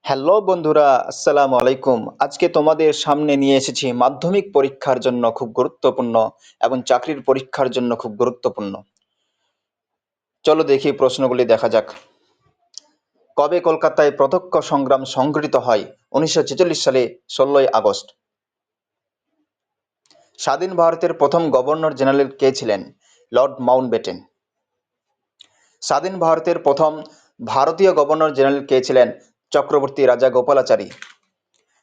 Hello বন্ধুরা, আসসালামু আলাইকুম। আজকে তোমাদের সামনে নিয়ে এসেছি মাধ্যমিক পরীক্ষার জন্য খুব গুরুত্বপূর্ণ এবং চাকরির পরীক্ষার জন্য খুব গুরুত্বপূর্ণ। চলো দেখি প্রশ্নগুলি দেখা যাক। কবে কলকাতায় প্রত্যক্ষ সংগ্রাম সংঘটিত হয়? 1946 সালে 16ই আগস্ট। স্বাধীন ভারতের প্রথম গভর্নর জেনারেল কে ছিলেন? Lord Mountbatten. স্বাধীন ভারতের প্রথম ভারতীয় গভর্নর জেনারেল কে ছিলেন? চক্রবর্তী রাজা গোপালাচারী।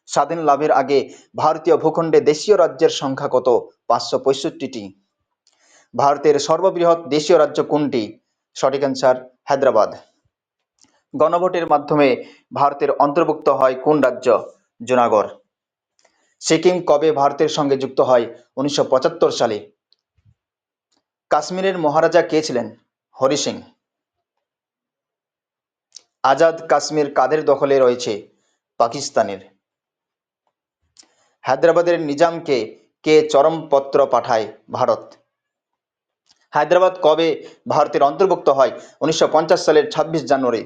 স্বাধীন লাভের আগে ভারতীয় ভূখণ্ডে দেশীয় রাজ্যের সংখ্যা কত? 565টি। ভারতের সর্ববৃহৎ দেশীয় রাজ্য কোনটি? সঠিক অ্যান্সার হায়দ্রাবাদ। গণভোটের মাধ্যমে ভারতের অন্তর্ভুক্ত হয় কোন রাজ্য? জুনাগড়। সিকিম কবে ভারতের সঙ্গে যুক্ত হয়? 1975 সালে। কাশ্মীরের মহারাজা কে ছিলেন? হরি সিং। আজাদ কাশ্মীর কাদের দখলে রয়েছে? পাকিস্তানের। হায়দ্রাবাদের নিজামকে কে চরমপত্র পাঠায়? ভারত। হায়দ্রাবাদ কবে ভারতের অন্তর্ভুক্ত হয়? 1950 সালের 26 জানুয়ারি।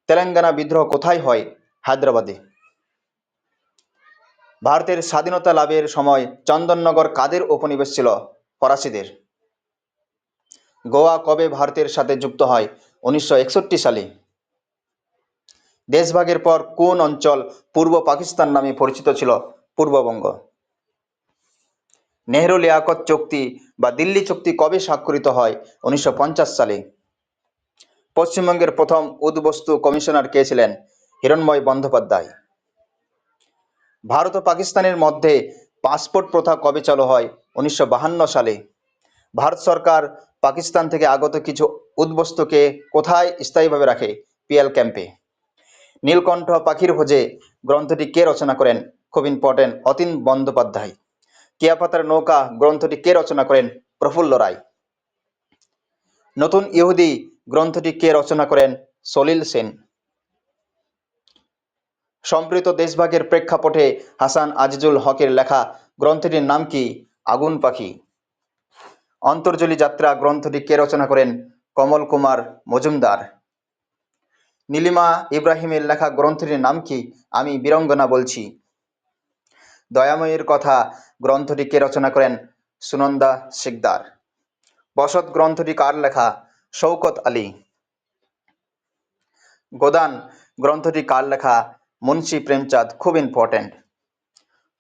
তেলেঙ্গানা বিদ্রোহ কোথায় হয়? হায়দ্রাবাদে। ভারতের স্বাধীনতা লাভের সময় চন্দননগর কাদের উপনিবেশ ছিল? ফরাসিদের। গোয়া কবে ভারতের সাথে যুক্ত হয়? 1961 সালে। দেশভাগের পর কোন অঞ্চল পূর্ব পাকিস্তান নামে পরিচিত ছিল? পূর্ববঙ্গ। নেহেরু লিয়াকত চুক্তি বা দিল্লি চুক্তি কবে স্বাক্ষরিত হয়? 1950 সালে। পশ্চিমবঙ্গের প্রথম উদ্বস্তু কমিশনার কে ছিলেন? হিরণময় বন্দ্যোপাধ্যায়। ভারত ও পাকিস্তানের মধ্যে পাসপোর্ট প্রথা কবে চালু হয়? 1952 সালে। ভারত সরকার পাকিস্তান থেকে আগত কিছু উদ্বস্তুকে কোথায় স্থায়ীভাবে রাখে? পিএল ক্যাম্পে। নীলকণ্ঠ পাখির ভোজে গ্রন্থটি কে রচনা করেন? খুব ইম্পর্টেন্ট, অতীন বন্দ্যোপাধ্যায়। কেয়াপাতার নৌকা গ্রন্থটি কে রচনা করেন? প্রফুল্ল রায়। নতুন ইহুদি গ্রন্থটি কে রচনা করেন? সলিল সেন। সম্প্রীত দেশভাগের প্রেক্ষাপটে হাসান আজিজুল হকের লেখা গ্রন্থটির নাম কি? আগুন পাখি। অন্তর্জলি যাত্রা গ্রন্থটি কে রচনা করেন? কমল কুমার মজুমদার। নীলিমা ইব্রাহিমের লেখা গ্রন্থটির নাম কি? আমি বীরঙ্গনা বলছি। দয়াময়ের কথা গ্রন্থটি কে রচনা করেন? সুনন্দা শিকদার। বসত গ্রন্থটি কার লেখা? শৌকত আলী। গোদান গ্রন্থটি কার লেখা? মুন্সি প্রেমচাঁদ। খুব ইম্পর্টেন্ট।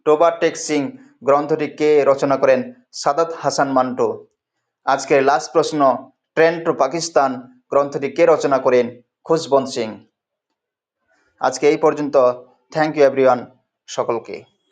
টোবা টেক সিং গ্রন্থটি কে রচনা করেন? সাদাত হাসান মান্টো। আজকের লাস্ট প্রশ্ন, ট্রেন টু পাকিস্তান গ্রন্থটি কে রচনা করেন? খুশবন্ত সিং। আজকে এই পর্যন্ত। থ্যাংক ইউ এভরিওয়ান, সকলকে।